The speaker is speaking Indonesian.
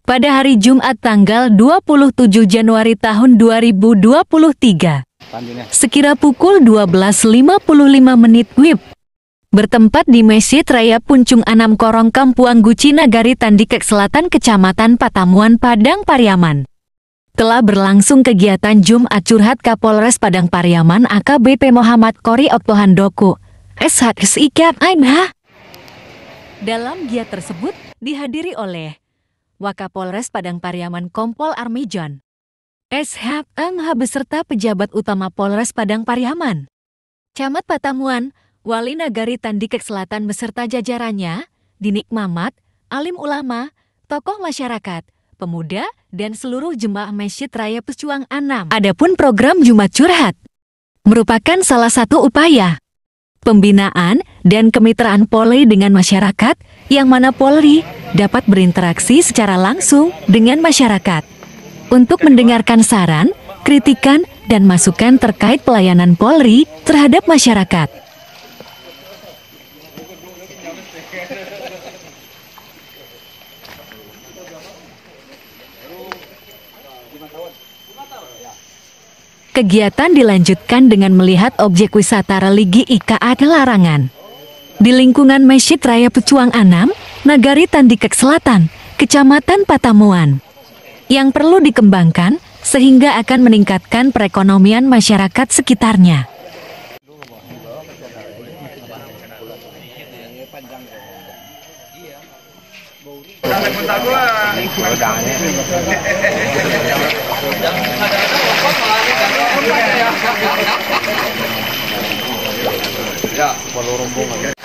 pada hari Jumat tanggal 27 Januari tahun 2023. Sekira pukul 12.55 WIB. Bertempat di Masjid Raya Puncung Anam Korong Kampuang Guci Nagari Tandikek Selatan Kecamatan Patamuan Padang Pariaman. Telah berlangsung kegiatan Jumat Curhat Kapolres Padang Pariaman AKBP Muhammad Kori Oktohandoko SHSIK Ainha. Dalam giat tersebut dihadiri oleh Wakapolres Padang Pariaman Kompol Armijon SHMH beserta pejabat utama Polres Padang Pariaman, Camat Patamuan, Wali Nagari Tandikek Selatan beserta jajarannya, Dinik Mamat, alim ulama, tokoh masyarakat, pemuda, dan seluruh jemaah Masjid Raya Pucuang Anam. Adapun program Jumat Curhat merupakan salah satu upaya pembinaan dan kemitraan Polri dengan masyarakat, yang mana Polri dapat berinteraksi secara langsung dengan masyarakat untuk mendengarkan saran, kritikan, dan masukan terkait pelayanan Polri terhadap masyarakat. Kegiatan dilanjutkan dengan melihat objek wisata religi IKA Larangan di lingkungan Masjid Raya Pucuang Anam, Nagari Tandikek Selatan, Kecamatan Patamuan, yang perlu dikembangkan sehingga akan meningkatkan perekonomian masyarakat sekitarnya. Ya, perlu rombongan.